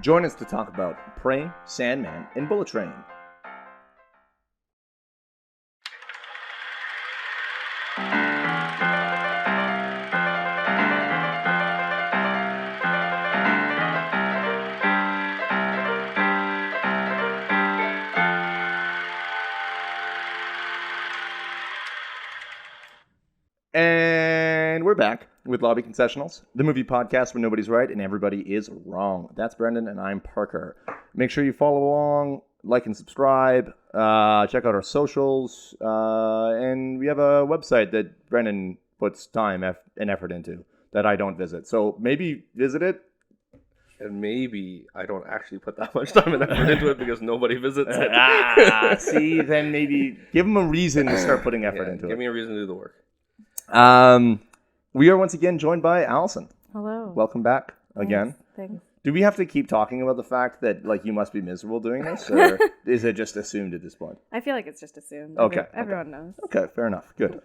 Join us to talk about Prey, Sandman, and Bullet Train. And we're back with Lobby Concessionals, the movie podcast where nobody's right and everybody is wrong. That's Brendon and I'm Parker. Make sure you follow along, like and subscribe, check out our socials, and we have a website that Brendon puts time and effort into that I don't visit. So maybe visit it. And maybe I don't actually put that much time and effort into it because nobody visits it. See, then maybe give them a reason to start putting effort into it. Give me a reason to do the work. We are once again joined by Alison. Hello. Welcome back again. Thanks. Do we have to keep talking about the fact that you must be miserable doing this, or is it just assumed at this point? I feel like it's just assumed. Okay. Everyone knows. Okay, fair enough. Good.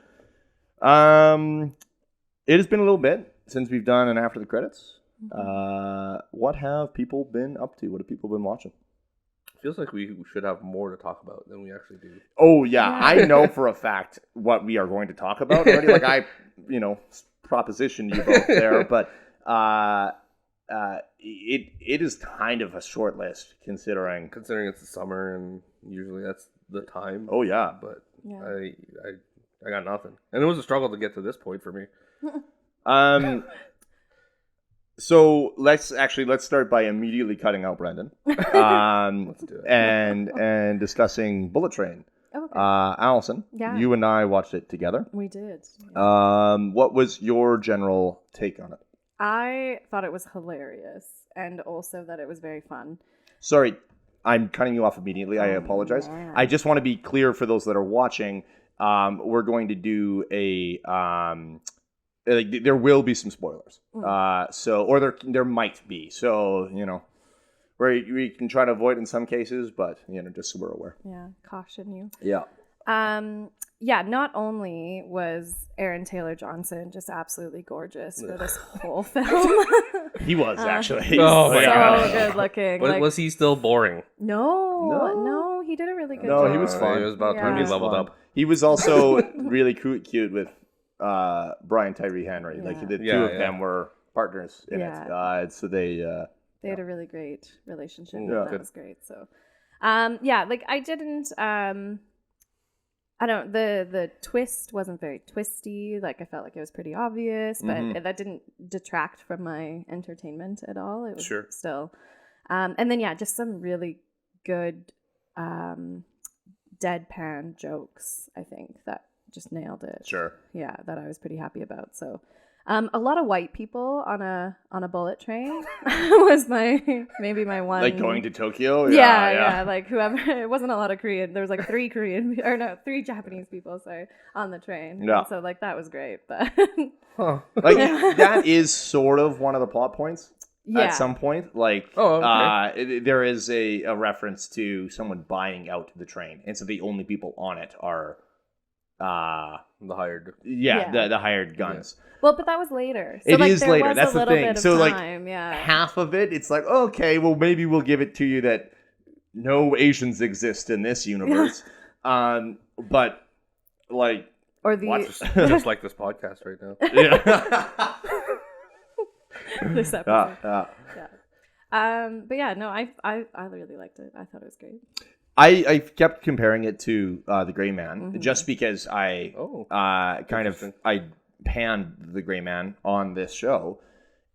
It has been a little bit since we've done an after the credits. What have people been up to? What have people been watching? Feels like we should have more to talk about than we actually do. Oh yeah, I know for a fact what we are going to talk about already. I propositioned you both there, but it is kind of a short list considering it's the summer and usually that's the time. Oh yeah, but Yeah. I got nothing, and it was a struggle to get to this point for me. So let's start by immediately cutting out Brendon. Let's do it. and discussing Bullet Train. Okay. Alison, Yeah. you and I watched it together. We did. What was your general take on it? I thought it was hilarious and also that it was very fun. Sorry, I'm cutting you off immediately. I apologize. man. I just want to be clear for those that are watching. We're going to do a there will be some spoilers. There might be. So we can try to avoid in some cases, but just so we're aware. Yeah, caution you. Yeah. Yeah, not only was Aaron Taylor Johnson just absolutely gorgeous for this whole film. He was actually. Oh, so yeah. good looking. Was he still boring? No, he did a really good No, job. he was fun. It was about time he leveled up. He was also really cute with Brian Tyree Henry. Yeah. The two of them were partners in it. So they had a really great relationship. Yeah. And that was great. So, I didn't. I don't. The twist wasn't very twisty. I felt like it was pretty obvious, but that didn't detract from my entertainment at all. It was still, and then just some really good deadpan jokes. I think that just nailed it. Sure. Yeah, that I was pretty happy about. So, a lot of white people on a bullet train was maybe my one. Going to Tokyo. Yeah. Whoever. It wasn't a lot of Korean. There was three Japanese people. Sorry, on the train. Yeah. And so that was great, but. That is sort of one of the plot points. Yeah. At some point, okay. there is a reference to someone buying out the train, and so the only people on it are. The hired. The hired guns. Yeah. Well, but that was later. So, it is later. That's the thing. So time, half of it, it's okay, well maybe we'll give it to you that no Asians exist in this universe. But or the just like this podcast right now. Yeah. This episode. Yeah. But I really liked it. I thought it was great. I kept comparing it to The Gray Man just because I panned The Gray Man on this show,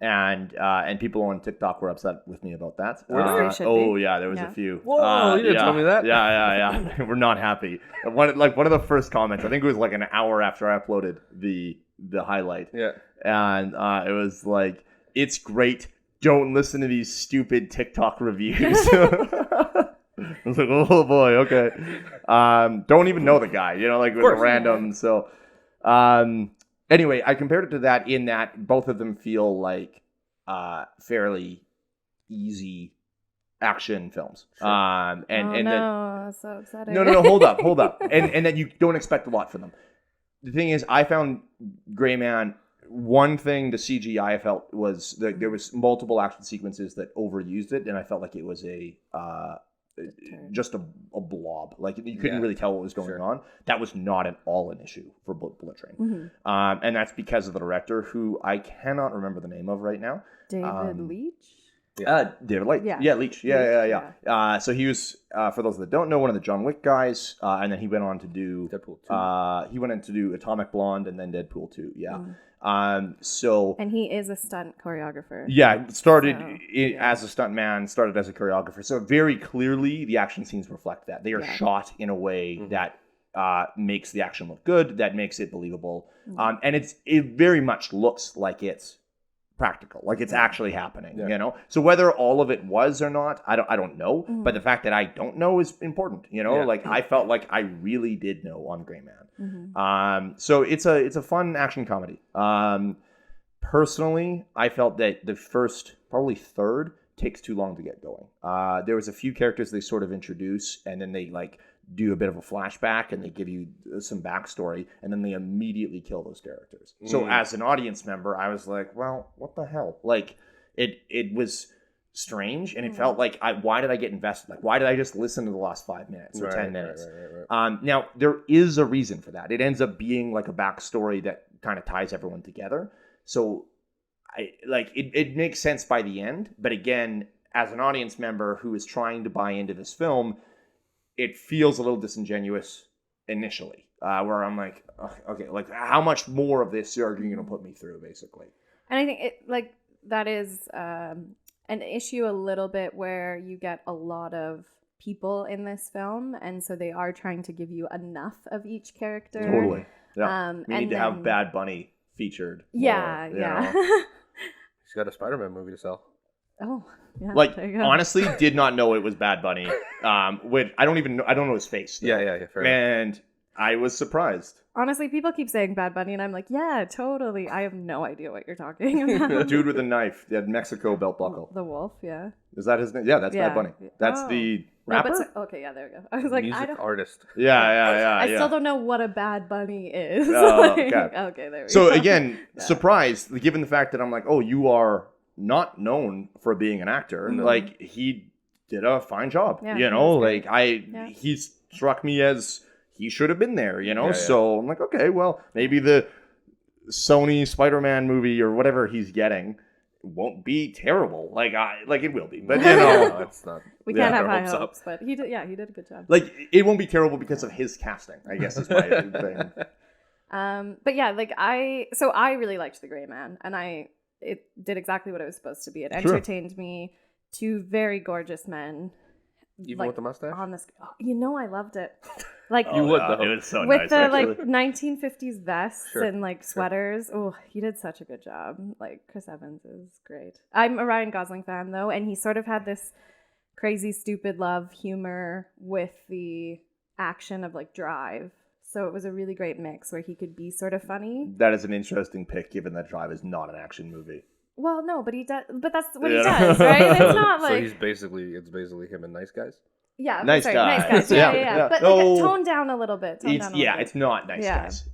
and people on TikTok were upset with me about that. There was a few. Whoa, you didn't tell me that. Yeah. We're not happy. One of the first comments, I think it was an hour after I uploaded the highlight. Yeah, and it was it's great. Don't listen to these stupid TikTok reviews. I was oh boy, okay. Don't even know the guy, with a random. So, anyway, I compared it to that in that both of them feel fairly easy action films. That's so exciting. No, hold up, and that you don't expect a lot from them. The thing is, I found Gray Man one thing the CGI I felt was that there was multiple action sequences that overused it, and I felt like it was just a blob. Like you couldn't really tell what was going on. That was not at all an issue for Bullet Train. And that's because of the director, who I cannot remember the name of right now. David Leitch? David Leitch. Yeah, Leitch. Yeah. So he was, for those that don't know, one of the John Wick guys, and then he went on to do Deadpool 2. He went on to do Atomic Blonde and then Deadpool 2. Yeah. And he is a stunt choreographer. Yeah, started as a stuntman, started as a choreographer. So very clearly, the action scenes reflect that. They are shot in a way that makes the action look good, that makes it believable, and it very much looks like it's practical, like it's actually happening. You know, so whether all of it was or not, I don't know. But the fact that I don't know is important. You know, like I felt like I really did know on Gray Man. So it's a fun action comedy. Personally, I felt that the first, probably third, takes too long to get going. There was a few characters they sort of introduce, and then they like do a bit of a flashback, and they give you some backstory, and then they immediately kill those characters. So as an audience member, I was like, well, what the hell? Like, it was strange, and it felt like, why did I get invested? Like, why did I just listen to the last 5 minutes or 10 minutes? Right. Now, there is a reason for that. It ends up being like a backstory that kind of ties everyone together. So, it makes sense by the end. But again, as an audience member who is trying to buy into this film, it feels a little disingenuous initially, where I'm like, okay, like how much more of this are you going to put me through, basically? And I think that is an issue a little bit, where you get a lot of people in this film, and so they are trying to give you enough of each character. Totally. Yeah. We need to have Bad Bunny featured. Yeah, more, She's got a Spider-Man movie to sell. Oh, yeah. Like, honestly, did not know it was Bad Bunny. I don't know his face. Though. Yeah, fair enough. And I was surprised. Honestly, people keep saying Bad Bunny, and I'm like, yeah, totally. I have no idea what you're talking about. Dude with a knife. He had Mexico belt buckle. The wolf, yeah. Is that his name? Yeah, that's Bad Bunny. That's the rapper? No, okay, yeah, there we go. I was like, music artist. Yeah. I still don't know what a Bad Bunny is. Okay, there we go. So again, surprised, given the fact that I'm like, oh, you are not known for being an actor. Mm-hmm. Like, he did a fine job. Yeah, he struck me as he should have been there, So I'm like, okay, well, maybe the Sony Spider-Man movie or whatever he's getting won't be terrible. Like it will be, but it's not. We can't have high hopes, but he did a good job. Like, it won't be terrible because of his casting, I guess is my thing. But yeah, I really liked The Gray Man, and it did exactly what it was supposed to be. It entertained me. Two very gorgeous men. Even with the mustache? I loved it. Like, you would, though. It was so with nice, the actually. 1950s vests and sweaters. Oh, he did such a good job. Like, Chris Evans is great. I'm a Ryan Gosling fan, though, and he sort of had this crazy, stupid love humor with the action of Drive. So it was a really great mix where he could be sort of funny. That is an interesting pick, given that Drive is not an action movie. Well, no, but he does. But that's what he does, right? It's not like. So it's basically him and Nice Guys. Yeah, Nice Guys. Yeah. But tone down a little bit. It's not Nice Guys.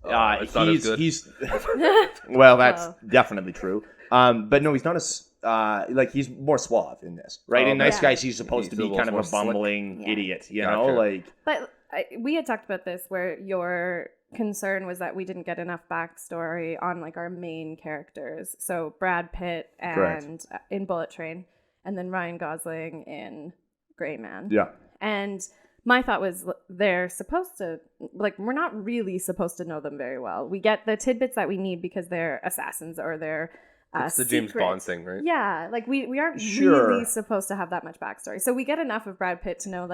It's not as good. He's well, that's definitely true. But no, he's not as he's more suave in this, right? In Nice Guys, he's supposed to be kind of a bumbling idiot, know, But we had talked about this, where your concern was that we didn't get enough backstory on our main characters. So Brad Pitt and in Bullet Train, and then Ryan Gosling in Gray Man. Yeah. And my thought was, they're supposed to, we're not really supposed to know them very well. We get the tidbits that we need because they're assassins or they're it's the James Bond thing, right? Yeah, we aren't really supposed to have that much backstory. So we get enough of Brad Pitt to know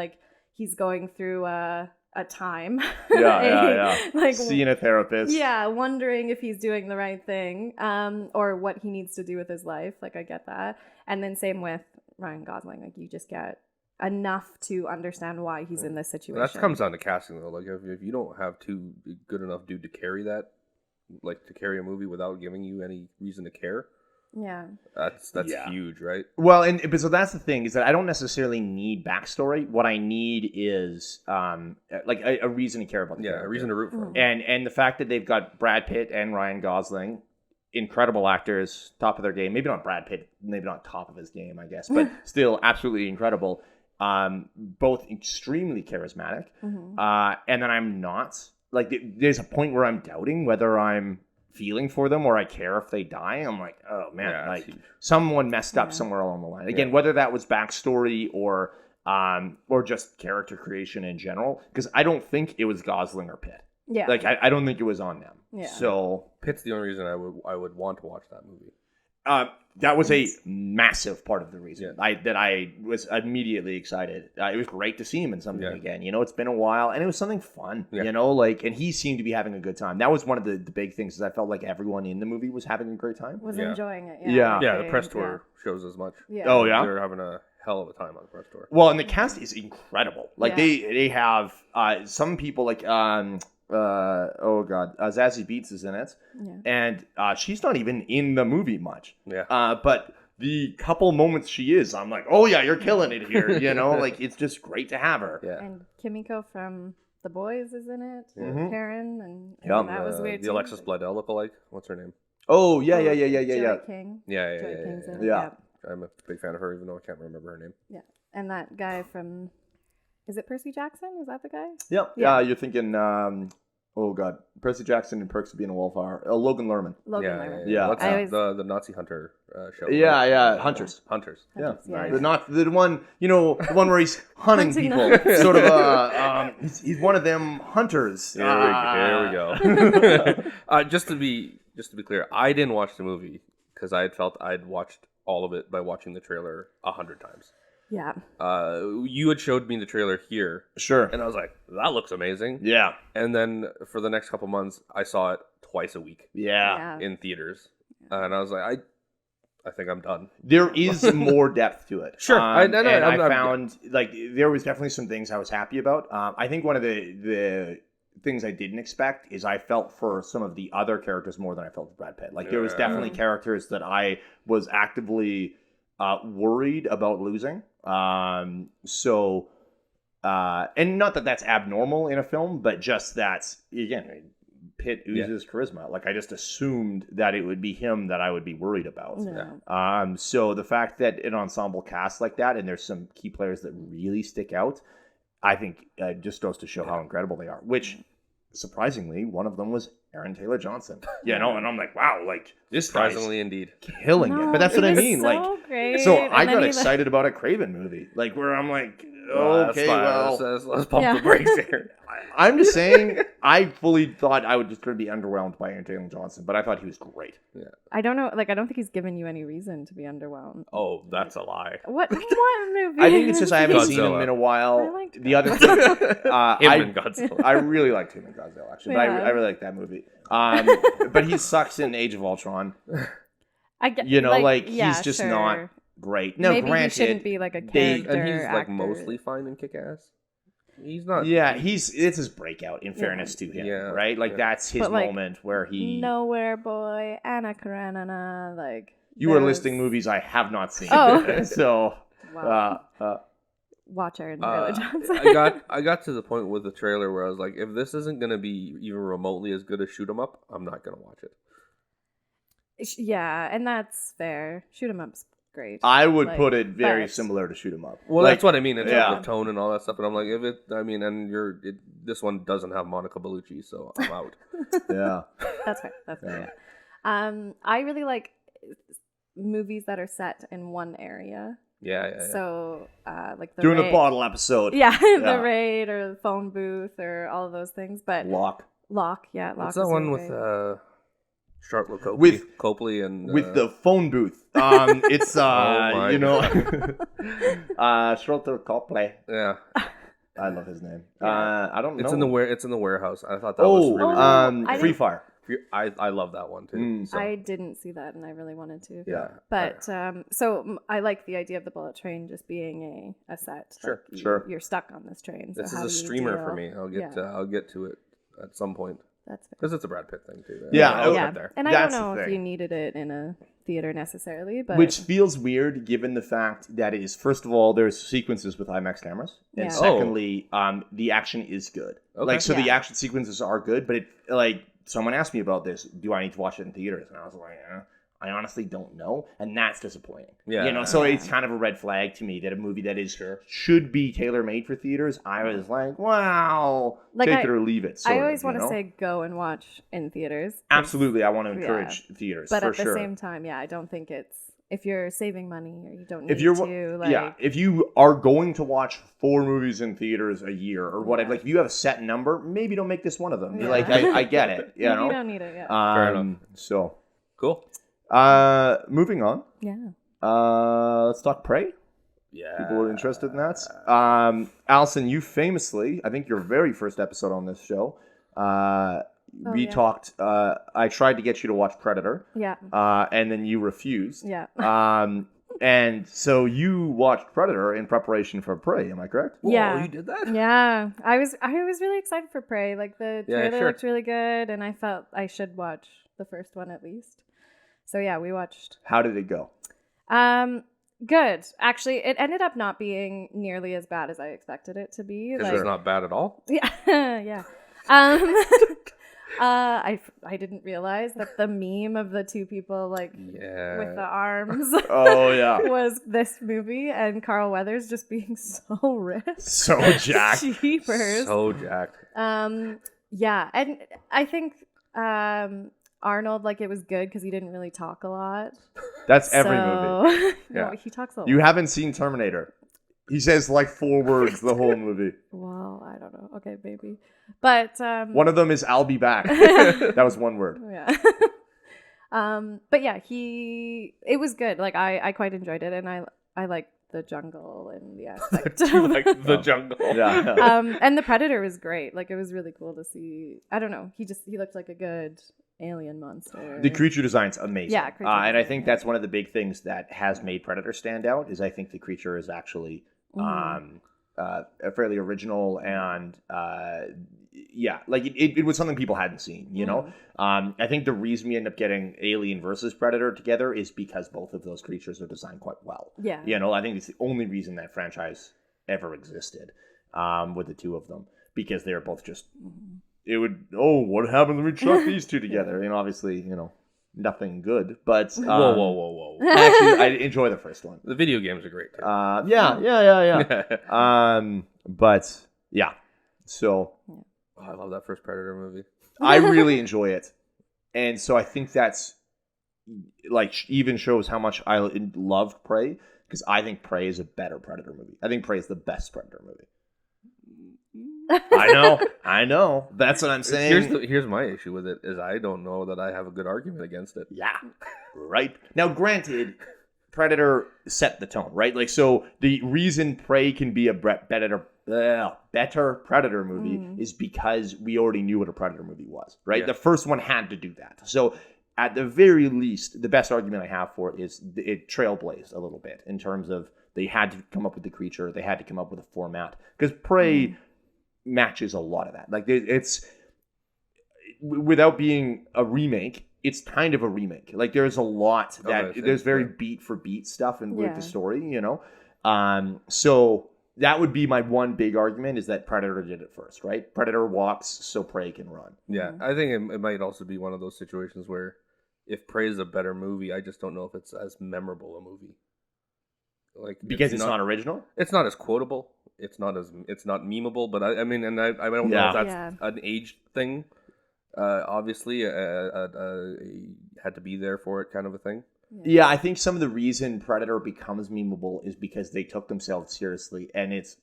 he's going through a time. Yeah. Seeing a therapist. Yeah, wondering if he's doing the right thing, or what he needs to do with his life. I get that. And then same with Ryan Gosling. You just get enough to understand why he's in this situation. That comes down to casting, though. If you don't have two good enough dude to carry that, to carry a movie without giving you any reason to care. Yeah, that's huge, right? Well, so that's the thing, is that I don't necessarily need backstory. What I need is a reason to care about the character. A reason to root for him. And the fact that they've got Brad Pitt and Ryan Gosling incredible actors, top of their game. Maybe not Brad Pitt, maybe not top of his game, I guess, but still absolutely incredible. Both extremely charismatic. And then I'm not, like, there's a point where I'm doubting whether I'm feeling for them or I care if they die. I'm like, oh man, like someone messed up somewhere along the line. Again, whether that was backstory or just character creation in general, because I don't think it was Gosling or Pitt. Yeah. Like I don't think it was on them. Yeah. So Pitt's the only reason I would want to watch that movie. that was a massive part of the reason I was immediately excited. It was great to see him in something again. You know, it's been a while, and it was something fun. You know, like, and he seemed to be having a good time. That was one of the big things. Is I felt like everyone in the movie was having a great time. Was enjoying it. Yeah. The press tour shows as much. Yeah. Oh yeah, they're having a hell of a time on the press tour. Well, and the cast is incredible. Like they have some people like Zazie Beetz is in it, and she's not even in the movie much. But the couple moments she is, I'm like, oh yeah, you're killing it here. You know, like it's just great to have her. And Kimiko from The Boys is in it. Karen, and that was weird the too. Alexis Bledel lookalike. What's her name? Oh yeah. Joy King. Yeah. King's in it. Yeah. I'm a big fan of her, even though I can't remember her name. Yeah, and that guy from, is it Percy Jackson? Is that the guy? Yep. Yeah. You're thinking, oh god, Percy Jackson and Perks of Being a Wallflower. Logan Lerman. Lerman. Yeah. What's the Nazi hunter show? Yeah. Hunters. Yeah. Nice. The one, you know, the one where he's hunting people. Sort of. He's one of them hunters. Here we go. Just to be clear, I didn't watch the movie because I had felt I'd watched all of it by watching the trailer 100 times. Yeah. You had showed me the trailer here. Sure. And I was like, that looks amazing. Yeah. And then for the next couple months, I saw it twice a week. Yeah. In theaters. And I was like, I think I'm done. There is more depth to it. Sure. I found, like, there was definitely some things I was happy about. I think one of the things I didn't expect is I felt for some of the other characters more than I felt for Brad Pitt. Like, there was definitely characters that I was actively worried about losing. And not that that's abnormal in a film, but just that, again, Pitt oozes charisma. Like, I just assumed that it would be him that I would be worried about. Yeah. So the fact that an ensemble cast like that, and there's some key players that really stick out, I think just goes to show how incredible they are. Which, surprisingly, one of them was Aaron Taylor Johnson. You know, and I'm like, wow, like this surprisingly indeed killing it. But that's what I mean. So like, great. so I got excited about a Craven movie, like where I'm like, okay, well, let's pump the brakes here. I'm just saying, I fully thought I would just be underwhelmed by Aaron Taylor Johnson, but I thought he was great. Yeah. I don't know, like, I don't think he's given you any reason to be underwhelmed. Oh, that's a lie. What movie? I think it's just I haven't seen him in a while. I liked the other thing, and Godzilla. I really liked him in Godzilla, actually, but I really like that movie. But he sucks in Age of Ultron. I get, you know, like he's just not great. No, maybe granted, he shouldn't be like a character and he's like actor. mostly fine in Kick-Ass. He's not. Yeah, it's his breakout. In fairness to him, right? Like that's his moment where he. Nowhere Boy, Anna Karenina, like. You are listing movies I have not seen. Oh, so. Wow. Watch Aaron Taylor Johnson. I got to the point with the trailer where I was like, if this isn't gonna be even remotely as good as Shoot 'Em Up, I'm not gonna watch it. Yeah, and that's fair. Shoot 'Em Up's great. I would put it very similar to Shoot 'Em Up. Well, that's what I mean in terms of tone and all that stuff. And I'm like, this one doesn't have Monica Bellucci, so I'm out. Yeah, that's fair. That's fair. Yeah. I really like movies that are set in one area. Yeah. So, like doing a bottle episode. Yeah, the Raid or the phone booth or all of those things. But Lock. Yeah, Lock. What's that one with Charlotte Copley and with the phone booth? It's oh Charlotte Copley. Yeah. I love his name. I don't know. It's in the warehouse. I thought that was really Free Fire. I love that one too. So. I didn't see that, and I really wanted to. Yeah, but so I like the idea of the bullet train just being a set. Sure, like you're stuck on this train. So this is a streamer for me. I'll get to it at some point. That's fair. Because it's a Brad Pitt thing too. Yeah. And I don't know if you needed it in a theater necessarily, but which feels weird given the fact that it is, first of all, there's sequences with IMAX cameras, and secondly, the action is good. Okay. Like, so the action sequences are good, but it someone asked me about this. Do I need to watch it in theaters? And I was like, I honestly don't know, and that's disappointing. Yeah. So it's kind of a red flag to me that a movie that should be tailor made for theaters. I was like, wow, Like, take it or leave it. I always want to say go and watch in theaters. Absolutely, I want to encourage theaters, but for at the sure. same time, I don't think it's if you're saving money or you don't need If you're to. if you are going to watch 4 movies in theaters a year or whatever, like if you have a set number, maybe don't make this one of them. Yeah. Like I get it, you know. You don't need it. Yeah. Fair enough. So Cool. moving on. Yeah. Let's talk Prey. Yeah. People are interested in that. Alison, you famously, I think your very first episode on this show, we talked. I tried to get you to watch Predator. Yeah. And then you refused. Yeah. And so you watched Predator in preparation for Prey. Am I correct? Whoa, Yeah. you did that? Yeah, I was really excited for Prey. Like the Yeah, trailer sure. looked really good, and I felt I should watch the first one at least. So yeah, we watched. How did it go? Good. Actually, it ended up not being nearly as bad as I expected it to be. Because it's not bad at all. Yeah, yeah. I didn't realize that the meme of the two people like Yeah. with the arms Oh yeah, was this movie, and Carl Weathers just being so ripped. so jacked. Jeepers. So jacked. Yeah, and I think Arnold, like, it was good because he didn't really talk a lot. That's every movie. No, Yeah. he talks a lot. You haven't seen Terminator. He says like 4 words the whole movie. Well, I don't know. Okay, maybe. But One of them is "I'll be back." That was 1 word. yeah. But yeah, it was good. Like I quite enjoyed it, and I like the jungle and the aspect of Like the jungle. Yeah. and the Predator was great. Like it was really cool to see. I don't know. He looked like a good alien monster. The creature design's amazing. Yeah, creature and I design, think that's one of the big things that has made Predator stand out. Is I think the creature is actually fairly original and like it was something people hadn't seen. You know, I think the reason we end up getting Alien versus Predator together is because both of those creatures are designed quite well. Yeah. You know, I think it's the only reason that franchise ever existed with the two of them, because they're both just. It would. Oh, what happens when we chuck these two together? And obviously, nothing good. But Whoa. actually, I enjoy the first one. The video games are great too. Yeah. But yeah, so Oh, I love that first Predator movie. I really enjoy it, and so I think that's like even shows how much I loved Prey, because I think Prey is a better Predator movie. I think Prey is the best Predator movie. I know. That's what I'm saying. Here's my issue with it is I don't know that I have a good argument against it. Yeah, right. Now, granted, Predator set the tone, right? Like, so the reason Prey can be a better Predator movie is because we already knew what a Predator movie was, right? Yeah. The first one had to do that. So, at the very least, the best argument I have for it is it trailblazed a little bit in terms of they had to come up with the creature, they had to come up with a format, because Prey matches a lot of that. Like, it's without being a remake, it's kind of a remake. Like, there's a lot that there's very beat for beat stuff and with the story, so that would be my one big argument, is that Predator did it first, right? Predator walks so Prey can run. Yeah, I think it might also be one of those situations where if Prey is a better movie, I just don't know if it's as memorable a movie. Like, Because it's not original? It's not as quotable. It's not memeable. But I mean, and I don't know if that's an age thing. Obviously, had to be there for it, kind of a thing. Yeah, I think some of the reason Predator becomes memeable is because they took themselves seriously, and it's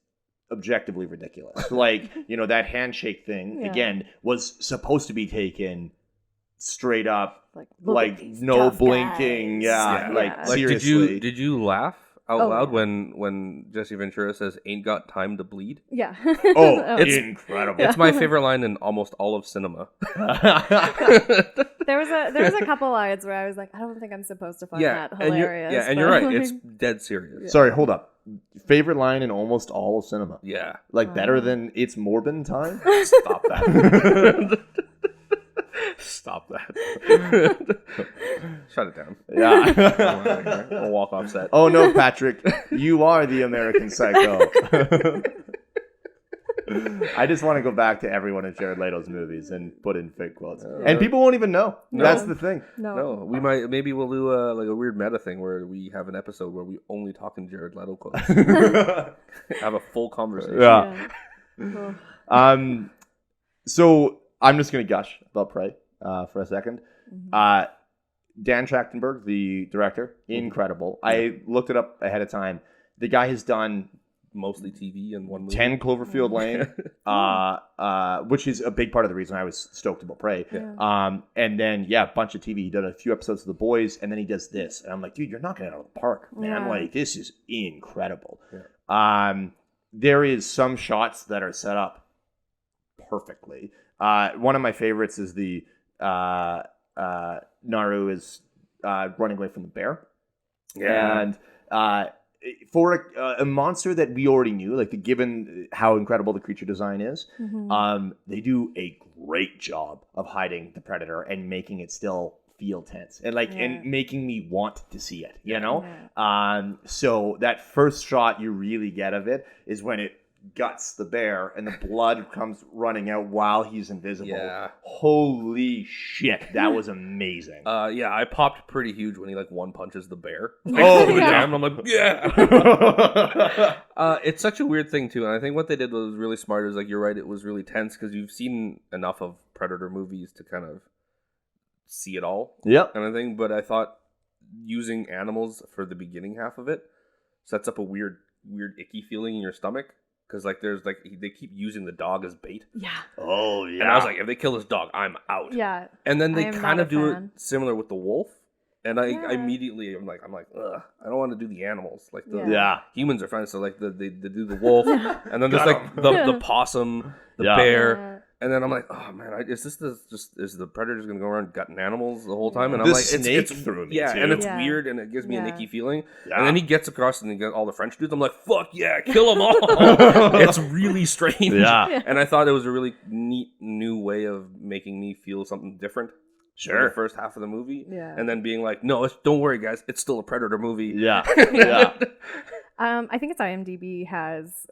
objectively ridiculous. Like, that handshake thing, again, was supposed to be taken straight up, like no blinking. Like, seriously. Did you laugh out loud when Jesse Ventura says "ain't got time to bleed"? Yeah. It's incredible. It's my favorite line in almost all of cinema. There was a couple lines where I was like, I don't think I'm supposed to find that hilarious. And you're right. It's dead serious. Sorry, hold up. Favorite line in almost all of cinema. Yeah. Like, better than "It's Morbin time"? Stop that. Stop that. Shut it down. Yeah. I'll walk off set. Oh no, Patrick. You are the American Psycho. I just want to go back to every one of Jared Leto's movies and put in fake quotes, and people won't even know. No. That's the thing. No, maybe we'll do like a weird meta thing where we have an episode where we only talk in Jared Leto quotes. Have a full conversation. Yeah. So I'm just gonna gush about Prey for a second. Dan Trachtenberg, the director, incredible. I looked it up ahead of time. The guy has done mostly TV and one movie. 10 Cloverfield Lane, which is a big part of the reason I was stoked about Prey. Yeah. And then, a bunch of TV. He did a few episodes of The Boys, and then he does this. And I'm like, dude, you're knocking it out of the park, man. Yeah. Like, this is incredible. Yeah. There is some shots that are set up perfectly. One of my favorites is the Naru is running away from the bear. Yeah. And for a monster that we already knew, like given how incredible the creature design is, they do a great job of hiding the predator and making it still feel tense and and making me want to see it, you know? So that first shot you really get of it is when it guts the bear and the blood comes running out while he's invisible. Yeah. Holy shit, that was amazing. I popped pretty huge when he one punches the bear. Damn! I'm like, yeah. It's such a weird thing too, and I think what they did was really smart. Is you're right, it was really tense because you've seen enough of Predator movies to kind of see it all. Yep. Kind of thing. But I thought using animals for the beginning half of it sets up a weird icky feeling in your stomach. Because they keep using the dog as bait. Yeah. Oh yeah. And I was like, if they kill this dog, I'm out. Yeah. And then they kind of do it similar with the wolf. And I immediately I'm like, ugh, I don't want to do the animals. Humans are fine. So they do the wolf, and then there's the possum, the bear. And then I'm like, oh man, is the predator just gonna go around gutting animals the whole time? And I'm like, it's through me, too. And it's weird, and it gives me an icky feeling. Yeah. And then he gets across and he gets all the French dudes. I'm like, fuck yeah, kill them all. It's really strange. Yeah. And I thought it was a really neat new way of making me feel something different. Sure. For the first half of the movie. Yeah. And then being like, no, don't worry, guys, it's still a Predator movie. Yeah. Yeah. I think it's IMDb has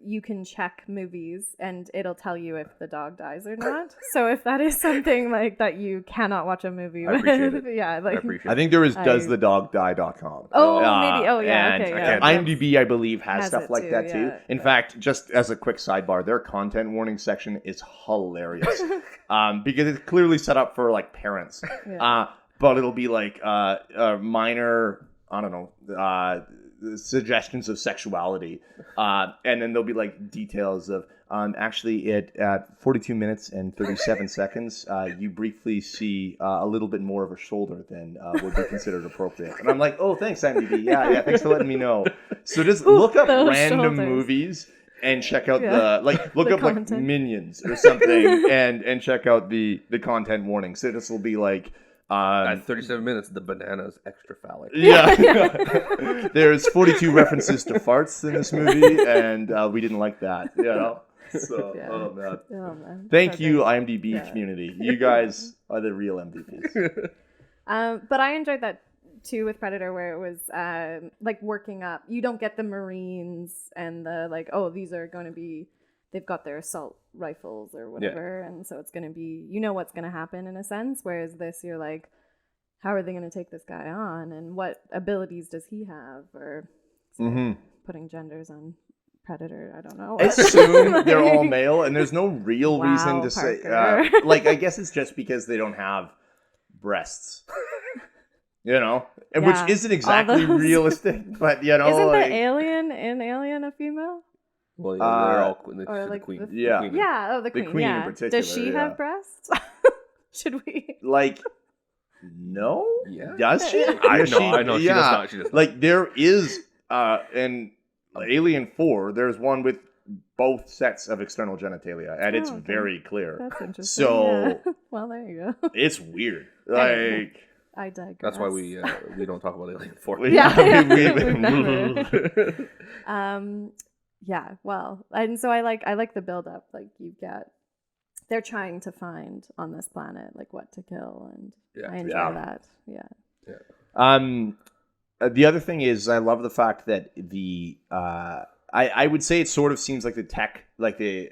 you can check movies and it'll tell you if the dog dies or not. So if that is something that you cannot watch a movie with, I think there is doesthedogdie.com. Maybe. Oh yeah. Okay. Yeah. IMDb, I believe, has stuff like that too. In fact, just as a quick sidebar, their content warning section is hilarious because it's clearly set up for parents. Yeah. But it'll be minor, I don't know, suggestions of sexuality, and then there'll be details of actually at 42 minutes and 37 seconds you briefly see a little bit more of a shoulder than would be considered appropriate. And I'm like, oh, thanks IMDb, yeah, thanks for letting me know. So just look up random movies and check out look up content. Minions or something and check out the content warning. So this will be at 37 minutes, the banana's extra phallic. Yeah. There's 42 references to farts in this movie, and we didn't like that, you know? So, oh man. Thank you, IMDb community. You guys are the real MVPs. But I enjoyed that too with Predator, where it was working up. You don't get the Marines and the these are going to be, they've got their assault rifles or whatever, and so it's going to be, what's going to happen in a sense, whereas this, you're like, how are they going to take this guy on, and what abilities does he have, or putting genders on Predator, I don't know. Assume they're all male, and there's no real reason to say, I guess it's just because they don't have breasts. Which isn't exactly realistic, but isn't the alien in Alien a female? Well, they're all the queen. The queen. The queen in particular. Does she have breasts? Should we? No. Yeah. Does she? I know. She does not. There is in Alien 4, there's one with both sets of external genitalia, and it's very clear. That's interesting. So, well, there you go. It's weird. I digress. That's why we don't talk about Alien 4. Yeah, well, and so I like the build up. They're trying to find on this planet what to kill, and I enjoy that. Yeah. The other thing is, I love the fact that the I would say it sort of seems like the tech, like the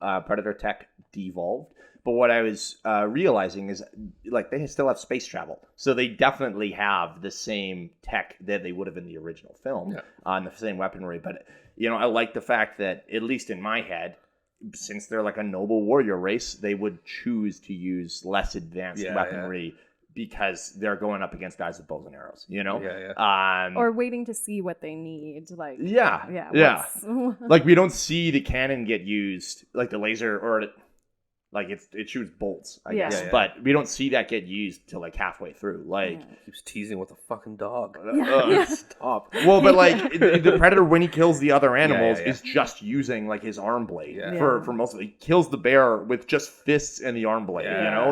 Predator tech devolved. But what I was realizing is, like, they still have space travel. So they definitely have the same tech that they would have in the original film, on the same weaponry. But, I like the fact that, at least in my head, since they're like a noble warrior race, they would choose to use less advanced weaponry because they're going up against guys with bows and arrows, or waiting to see what they need. Like, like, we don't see the cannon get used, like the laser, or like it shoots bolts, I guess. But we don't see that get used till like halfway through. Like, keeps teasing with a fucking dog. Stop. Well, but like the Predator, when he kills the other animals, is just using like his arm blade for most of it. He kills the bear with just fists and the arm blade.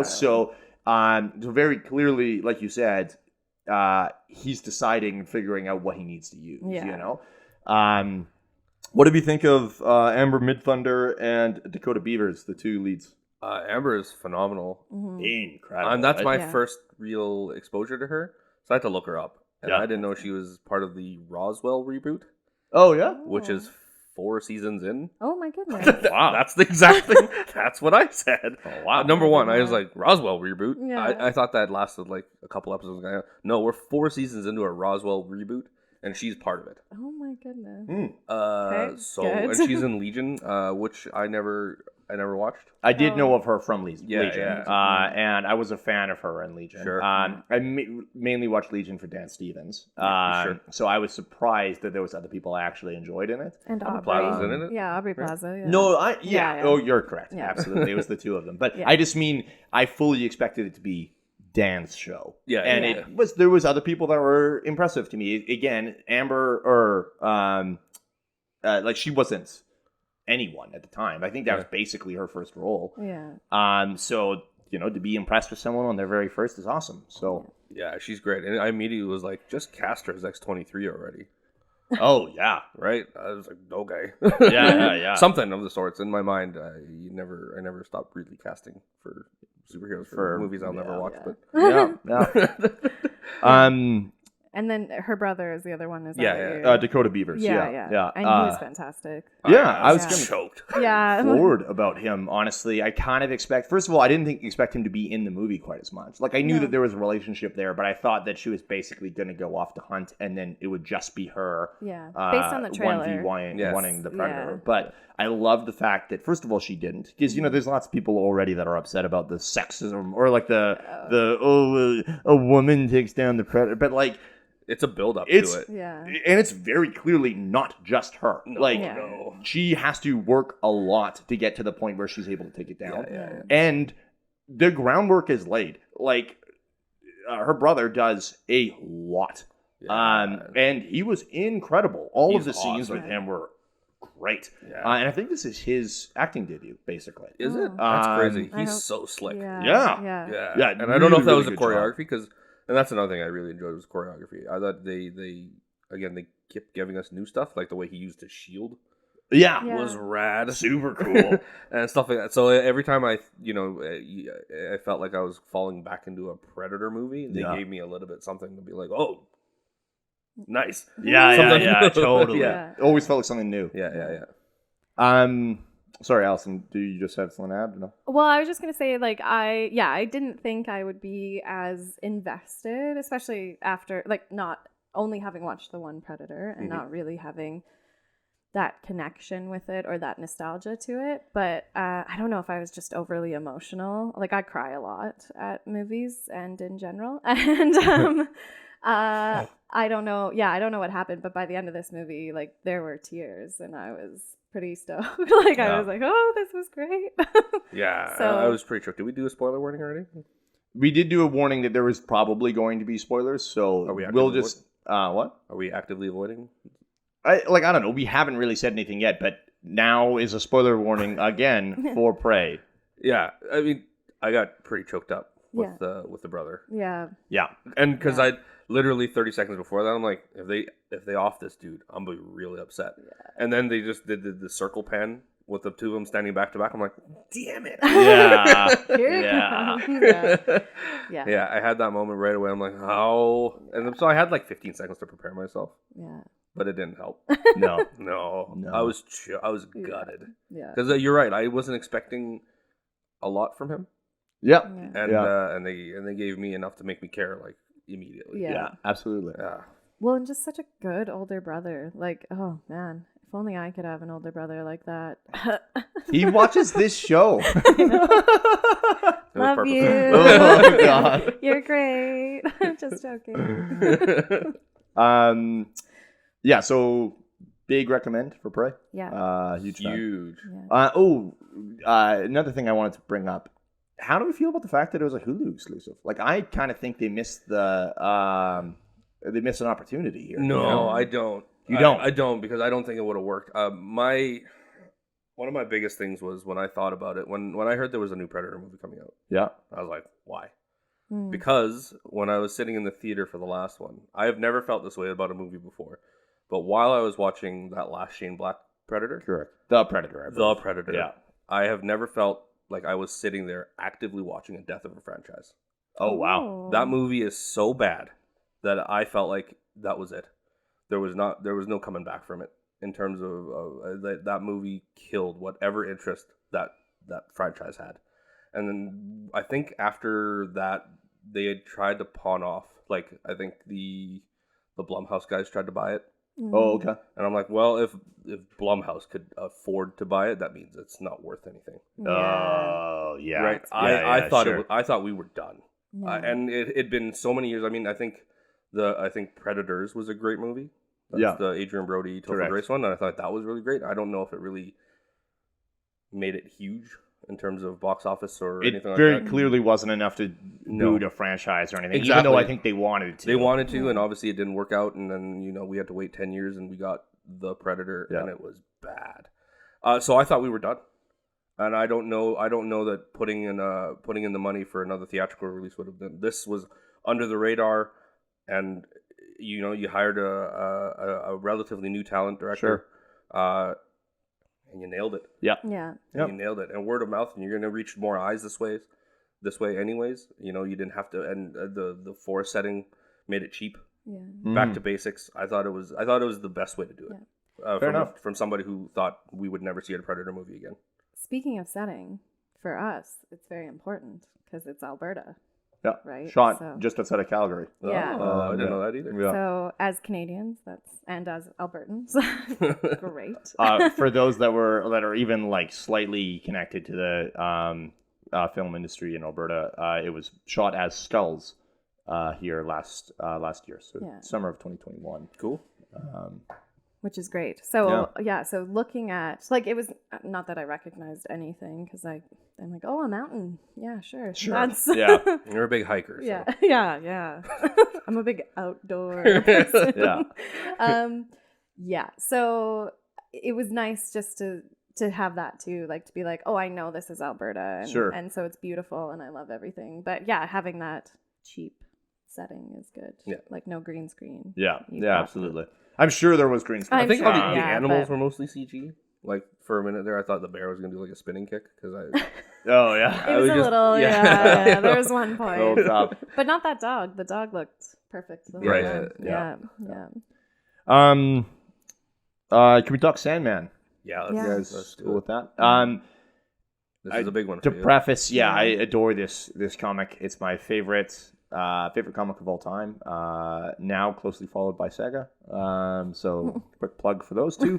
So very clearly, like you said, he's deciding and figuring out what he needs to use. What did you think of Amber Midthunder and Dakota Beavers, the two leads? Amber is phenomenal. Incredible. And that's my first real exposure to her, so I had to look her up. And I didn't know she was part of the Roswell reboot. Oh, yeah? Which is 4 seasons in. Oh, my goodness. Wow. That's the exact thing. That's what I said. Oh, wow. Number one, I was like, Roswell reboot? Yeah. I thought that lasted like a couple episodes. No, we're 4 seasons into a Roswell reboot, and she's part of it. Oh, my goodness. And she's in Legion, which I never watched. I did know of her from Legion. Yeah. And I was a fan of her in Legion. Sure. I mainly watched Legion for Dan Stevens. So I was surprised that there was other people I actually enjoyed in it. And Aubrey Plaza's in it? Yeah, Aubrey Plaza. Yeah. No, Oh, you're correct. Yeah. Absolutely. It was the two of them. But I just mean, I fully expected it to be Dan's show. There was other people that were impressive to me. Again, Amber, like, she wasn't anyone at the time. I think that was basically her first role. So to be impressed with someone on their very first is awesome. So she's great. And I immediately was like, just cast her as X-23 already. Oh yeah, right. I was like, okay, yeah. Something of the sorts in my mind. I never stopped really casting for superheroes for movies I'll never watch. But and then her brother is the other one. Is Dakota Beavers. Yeah. And he was fantastic. I was choked. Floored about him. Honestly, I kind of first of all, I didn't expect him to be in the movie quite as much. Like, I knew that there was a relationship there, but I thought that she was basically going to go off to hunt, and then it would just be her. Based on the trailer, 1v1 the Predator. But I love the fact that, first of all, she didn't, because there's lots of people already that are upset about the sexism, or like a woman takes down the Predator, but like. It's a build-up to it. And it's very clearly not just her. She has to work a lot to get to the point where she's able to take it down. And the groundwork is laid. Like, her brother does a lot. And he was incredible. All of the scenes with him were great. And I think this is his acting debut, basically. Is it? That's crazy. He's so slick. Yeah. And I don't know if that was a choreography, because... And that's another thing I really enjoyed was choreography. I thought they kept giving us new stuff, like the way he used his shield. Was rad, super cool, and stuff like that. So every time I felt like I was falling back into a Predator movie, they gave me a little bit something to be like, oh, nice, totally. Always felt like something new. Sorry, Alison, do you just have something to add? No? Well, I was just going to say, like, I didn't think I would be as invested, especially after, like, not only having watched the one Predator and not really having that connection with it or that nostalgia to it. But I don't know if I was just overly emotional. Like, I cry a lot at movies and in general. And I don't know. Yeah, I don't know what happened. But by the end of this movie, like, there were tears, and I was pretty stoked. I was like, oh, this was great. So I was pretty shocked. Did we do a spoiler warning already? We did do a warning that there was probably going to be spoilers, so we'll just what? Are we actively avoiding? I don't know. We haven't really said anything yet, but now is a spoiler warning again for Prey. Yeah, I mean, I got pretty choked up with the brother. And because I literally 30 seconds before that, I'm like, if they off this dude, I'm gonna be really upset. And then they just did the circle pan with the two of them standing back to back. I'm like, damn it. Yeah, I had that moment right away. I'm like, oh. And so I had like 15 seconds to prepare myself. but it didn't help. No. I was gutted. Yeah. Because you're right. I wasn't expecting a lot from him. Yep. And they gave me enough to make me care like immediately. Yeah, absolutely. Yeah. Well, and just such a good older brother. Like, oh man, if only I could have an older brother like that. He watches this show. Love you. Oh God. You're great. I'm just joking. Yeah. So big recommend for Prey. Yeah. Huge. Fan. Huge. Yeah. Another thing I wanted to bring up. How do we feel about the fact that it was a Hulu exclusive? Like, I kind of think they missed an opportunity here. No, you know? I don't. You don't? I don't, because I don't think it would have worked. One of my biggest things was when I thought about it, when I heard there was a new Predator movie coming out. Yeah. I was like, why? Mm. Because when I was sitting in the theater for the last one, I have never felt this way about a movie before. But while I was watching that last Shane Black Predator. Correct. The Predator. The Predator. Yeah. I have never felt like I was sitting there actively watching a death of a franchise. Oh, wow. That movie is so bad that I felt like that was it. There was no coming back from it in terms of that movie killed whatever interest that franchise had. And then I think after that they had tried to pawn off, like I think the Blumhouse guys tried to buy it. Oh, okay. And I'm like, well, if Blumhouse could afford to buy it, that means it's not worth anything. Oh, yeah. Right. Yeah, I thought we were done. Yeah. And it'd been so many years. I mean, I think Predators was a great movie. That's the Adrian Brody, Topher Grace one, and I thought that was really great. I don't know if it really made it huge in terms of box office or anything like that. It very clearly wasn't enough to boot a franchise or anything, even though I think they wanted to. They wanted to, and obviously it didn't work out, and then, we had to wait 10 years, and we got the Predator, and it was bad. So I thought we were done. And I don't know that putting in the money for another theatrical release would have been. This was under the radar, and you hired a relatively new talent director, and you nailed it. Yeah. You nailed it, and word of mouth, and you're going to reach more eyes this way anyways. You didn't have to, and the forest setting made it cheap. Yeah. Back to basics. I thought it was the best way to do it. Yeah. From somebody who thought we would never see a Predator movie again. Speaking of setting, for us, it's very important because it's Alberta. Yeah. Right. Shot just outside of Calgary. Yeah. I didn't know that either. Yeah. So as Canadians, and as Albertans, great. For those that are even like slightly connected to the film industry in Alberta, it was shot as Skulls here last year, so summer of 2021. Cool. Which is great. So so looking at, like, it was not that I recognized anything because I'm like, oh, a mountain. Yeah, sure. That's, You're a big hiker. So. Yeah. I'm a big outdoor person. So it was nice just to have that too, like to be like, oh, I know this is Alberta, and so it's beautiful and I love everything. But yeah, having that cheap setting is good. Yeah, like no green screen. Yeah, absolutely. I'm sure there was green screen. I think all the animals were mostly CG. Like for a minute there, I thought the bear was gonna do like a spinning kick because I. Oh yeah, it was a little. Yeah. There was one point, but not that dog. The dog looked perfect. The whole time. Yeah. Can we talk Sandman? Yeah, you guys cool with that? This is a big one. To preface, I adore this comic. It's my favorite comic of all time. Now closely followed by Sega. So quick plug for those two.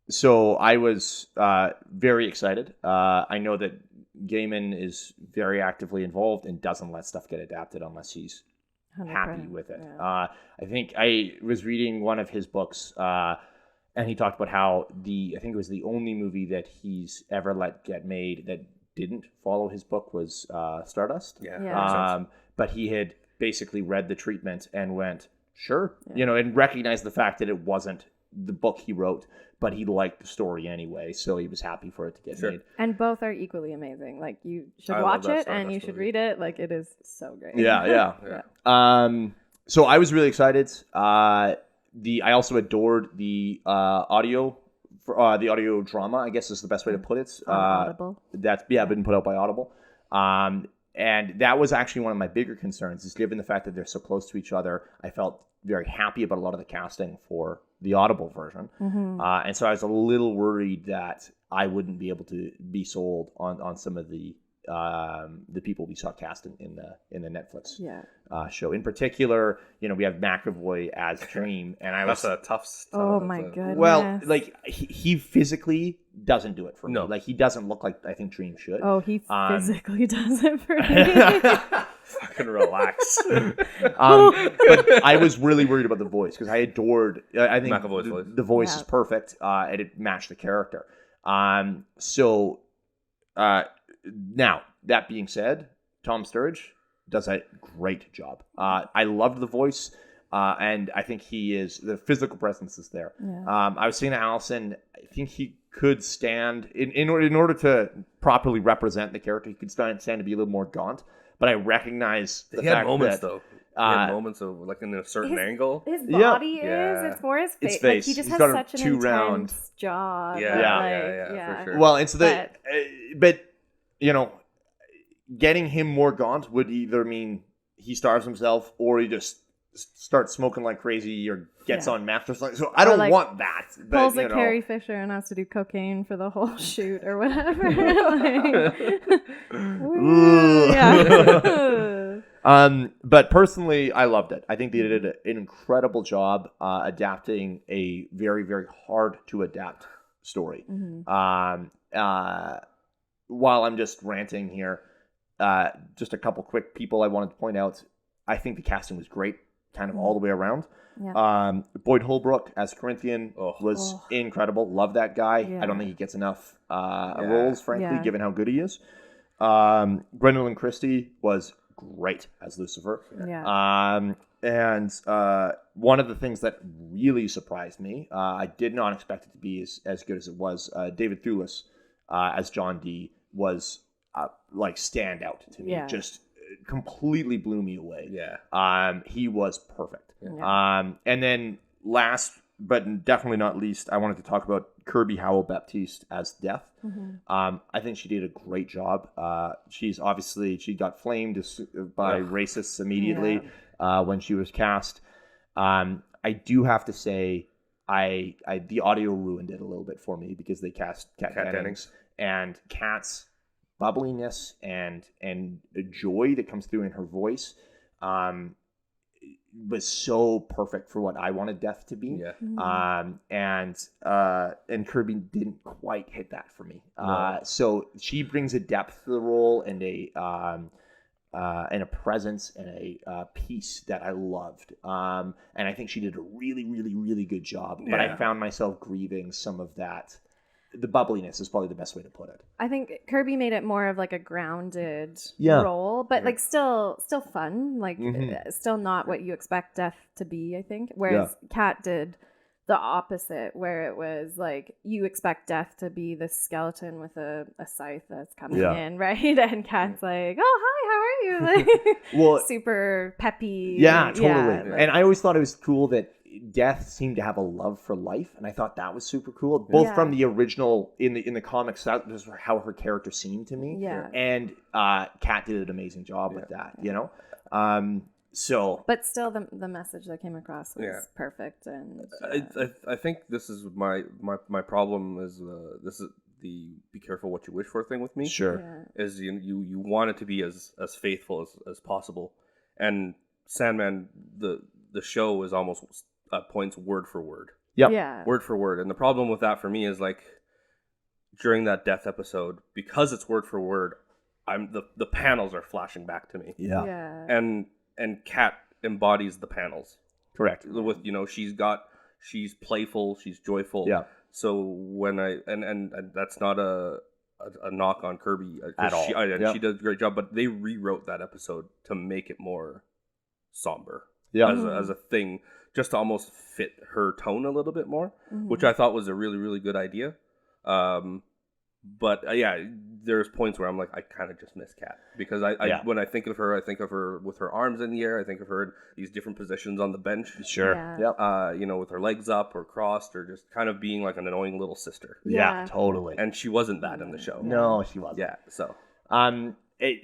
So I was very excited. I know that Gaiman is very actively involved and doesn't let stuff get adapted unless he's happy with it. Yeah. I think I was reading one of his books, and he talked about how I think it was the only movie that he's ever let get made that didn't follow his book was Stardust. But he had basically read the treatment and went, sure, and recognized the fact that it wasn't the book he wrote, but he liked the story anyway, so he was happy for it to get made. And both are equally amazing. Like, you should watch it and you should read it. Like, it is so great. Yeah. So I was really excited. I also adored the audio. The audio drama, I guess, is the best way to put it. Audible. That's been put out by Audible. And that was actually one of my bigger concerns, is given the fact that they're so close to each other, I felt very happy about a lot of the casting for the Audible version. And so I was a little worried that I wouldn't be able to be sold on some of the people we saw casting in the Netflix show. In particular, we have McAvoy as Dream, and that's a tough. Oh my goodness. Well, like he physically doesn't do it for me. Like he doesn't look like I think Dream should. Oh, he physically does it for me. Fucking relax. But I was really worried about the voice because I adored. I think McAvoy's voice. The voice is perfect, and it matched the character. Now, that being said, Tom Sturridge does a great job. I loved the voice, and I think the physical presence is there. Yeah. I was saying to Alison, I think he could stand, in order to properly represent the character, he could stand to be a little more gaunt, but I recognize the fact had moments, that... though. He had moments of, like, in a certain angle. His body is, it's more his face. Like, he just has such an intense jaw. Yeah, for sure. Well, and so but getting him more gaunt would either mean he starves himself or he just starts smoking like crazy or gets on meth or something. So I don't want that. But, pulls a Carrie Fisher and has to do cocaine for the whole shoot or whatever. But personally, I loved it. I think they did an incredible job adapting a very, very hard to adapt story. While I'm just ranting here, just a couple quick people I wanted to point out. I think the casting was great, kind of all the way around. Yeah. Boyd Holbrook as Corinthian was incredible. Love that guy. Yeah. I don't think he gets enough roles, frankly, given how good he is. Brendon Christie was great as Lucifer. Yeah. And one of the things that really surprised me, I did not expect it to be as good as it was. David Thewlis as John Dee was like standout to me. Yeah. Just completely blew me away. Yeah. He was perfect. Yeah. And then last but definitely not least, I wanted to talk about Kirby Howell-Baptiste as Death. I think she did a great job. She got flamed by racists immediately when she was cast. I do have to say, the audio ruined it a little bit for me because they cast Kat Dennings. And Kat's bubbliness and joy that comes through in her voice was so perfect for what I wanted Death to be. And Kirby didn't quite hit that for me. So she brings a depth to the role and a presence and a piece that I loved. And I think she did a really, really, really good job. But I found myself grieving some of that. The bubbliness is probably the best way to put it. I think Kirby made it more of like a grounded role, but like still fun, like still not what you expect Death to be, I think. Whereas Kat did the opposite, where it was like you expect Death to be this skeleton with a scythe that's coming in, right? And Kat's like, "Oh, hi, how are you?" Like, super peppy. Yeah, totally. And I always thought it was cool that Death seemed to have a love for life, and I thought that was super cool. Both from the original in the comics, that was how her character seemed to me. Yeah. And Kat did an amazing job with that, So, but still, the message that came across was perfect, and I think this is my problem is this is the be careful what you wish for thing with me. Sure, is you want it to be as faithful as possible, and Sandman the show is almost points word for word. Word for word, and the problem with that for me is like during that Death episode, because it's word for word, the panels are flashing back to me. And Kat embodies the panels. Correct. With she's playful, she's joyful. Yeah. So when and that's not a knock on Kirby at all. She does a great job, but they rewrote that episode to make it more somber. As a thing, just to almost fit her tone a little bit more, which I thought was a really, really good idea. But there's points where I'm like, I kind of just miss Kat because I when I think of her with her arms in the air. I think of her in these different positions on the bench. Sure. Yeah. With her legs up or crossed or just kind of being like an annoying little sister. Yeah, totally. And she wasn't that in the show. No, she wasn't. Yeah. So.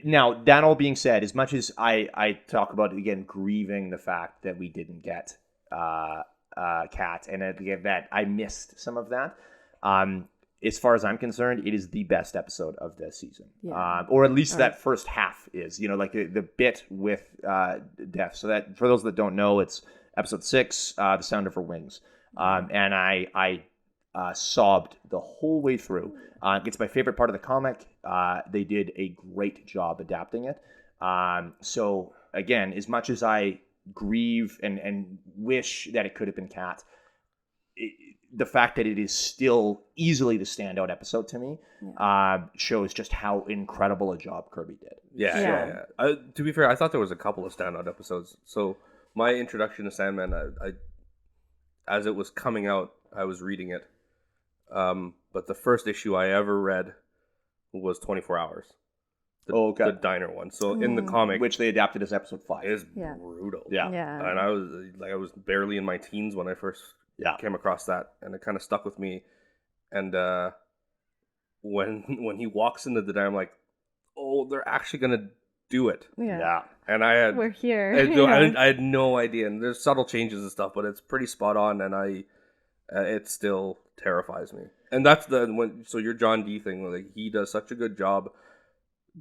Now, that all being said, as much as I talk about, again, grieving the fact that we didn't get Cat, and that I missed some of that, as far as I'm concerned, it is the best episode of this season. Yeah. Or at least that first half is, like the bit with Death. So that, for those that don't know, it's episode 6, The Sound of Her Wings. And I sobbed the whole way through. It's my favorite part of the comic. They did a great job adapting it. So again, as much as I grieve and wish that it could have been Cat, the fact that it is still easily the standout episode to me shows just how incredible a job Kirby did. Yeah. To be fair, I thought there was a couple of standout episodes. So my introduction to Sandman, I as it was coming out, I was reading it. But the first issue I ever read was 24 Hours. The diner one. So in the comic, which they adapted as episode 5, is brutal. Yeah. And I was barely in my teens when I first came across that, and it kind of stuck with me. And when he walks into the diner, I'm like, oh, they're actually gonna do it. Yeah. And we're here. I had no idea. And there's subtle changes and stuff, but it's pretty spot on. And it still terrifies me. And that's so your John D thing, like he does such a good job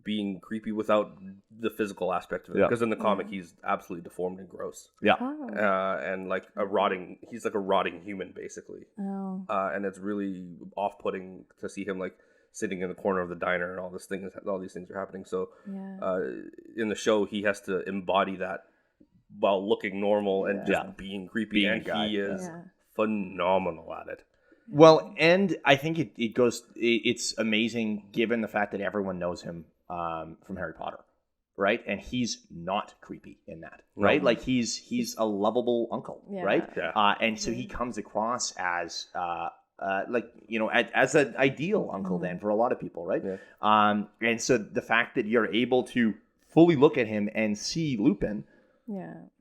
being creepy without the physical aspect of it. Because in the comic, he's absolutely deformed and gross. Yeah. Oh. And like he's like a rotting human, basically. Oh. And it's really off-putting to see him like sitting in the corner of the diner and all these things are happening. So in the show, he has to embody that while looking normal and just being creepy. He is phenomenal at it. Well, and I think it's amazing given the fact that everyone knows him from Harry Potter, right? And he's not creepy in that, right? Like he's a lovable uncle, right? Yeah. And so he comes across as as an ideal uncle then for a lot of people, right? Yeah. And so the fact that you're able to fully look at him and see Lupin,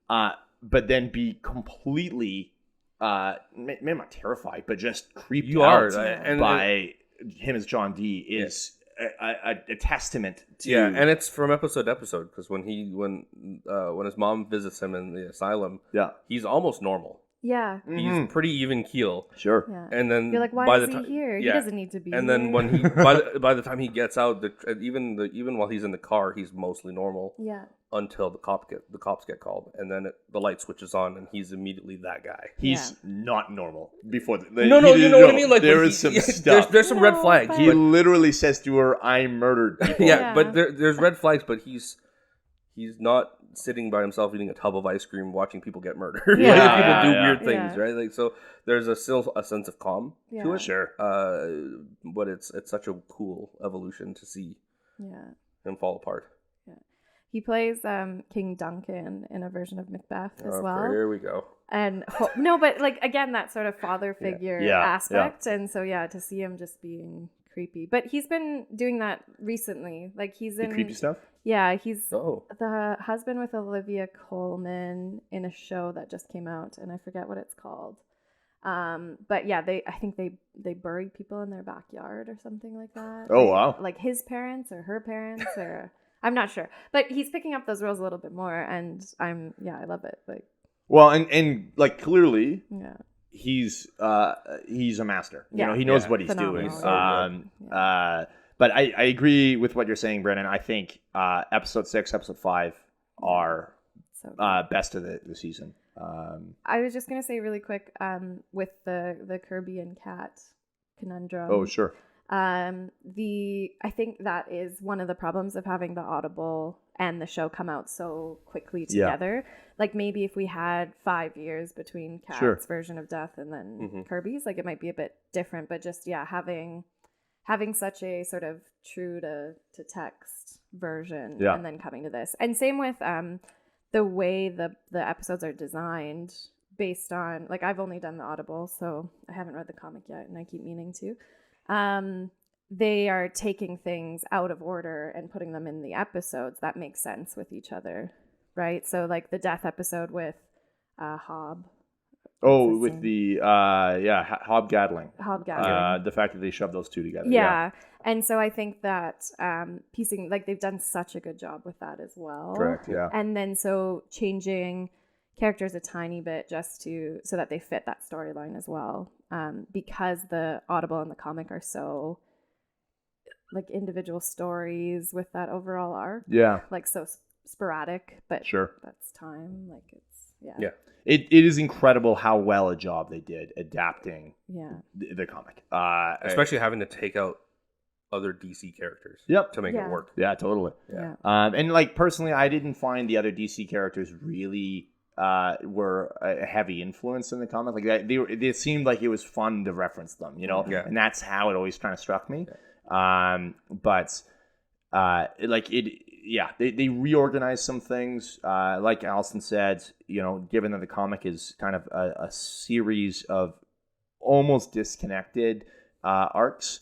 but then be completely maybe not terrified, but just creeped out by him as John D is a testament to and it's from episode to episode, because when his mom visits him in the asylum, he's almost normal. Yeah. He's pretty even keel. Sure. Yeah. And then you're like, why is he here? He doesn't need to be here. And then when he by the time he gets out, even while he's in the car, he's mostly normal. Yeah. Until the cops get called, and then the light switches on, and he's immediately that guy. He's not normal before. No, you know what I mean. Like there is some stuff. There's some red flags. He literally says to her, "I murdered people." But there's red flags, but he's not sitting by himself eating a tub of ice cream watching people get murdered. People do weird things, right? Like, so there's still a sense of calm to it. Sure. But it's such a cool evolution to see him fall apart. He plays King Duncan in a version of Macbeth as well. Here we go. And but like again, that sort of father figure aspect, and so to see him just being creepy. But he's been doing that recently. Like he's in creepy stuff. Yeah, he's the husband with Olivia Colman in a show that just came out, and I forget what it's called. But I think they bury people in their backyard or something like that. Oh, wow. Like his parents or her parents or I'm not sure. But he's picking up those roles a little bit more, and I love it. Like, well, and like clearly he's a master. You know, he knows what he's doing. But I agree with what you're saying, Brendon. I think episode 6, episode 5 are best of the season. I was just gonna say really quick with the Kirby and Cat conundrum. Oh, sure. I think that is one of the problems of having the Audible and the show come out so quickly together. Like maybe if we had 5 years between Cat's version of Death and then Kirby's, like it might be a bit different. But just having such a sort of true to text version and then coming to this, and same with the way the episodes are designed based on, like, I've only done the Audible, so I haven't read the comic yet, and I keep meaning to. They are taking things out of order and putting them in the episodes that make sense with each other, right? So like the Death episode with Hob, Oh, with the hobgaddling. Hobgaddling. The fact that they shoved those two together. Yeah. And so I think that piecing, like they've done such a good job with that as well. Correct. Yeah. And then so changing characters a tiny bit just so that they fit that storyline as well, because the Audible and the comic are so like individual stories with that overall arc. Yeah. Like so sporadic, but sure, that's time. Like it's yeah. It is incredible how well a job they did adapting the comic, especially having to take out other DC characters. Yep. To make it work. Yeah, totally. Yeah. And like personally, I didn't find the other DC characters really were a heavy influence in the comic. Like they seemed like it was fun to reference them, you know. Yeah. And that's how it always kind of struck me. Yeah. But like it. Yeah, they reorganized some things. Like Alison said, you know, given that the comic is kind of a series of almost disconnected arcs.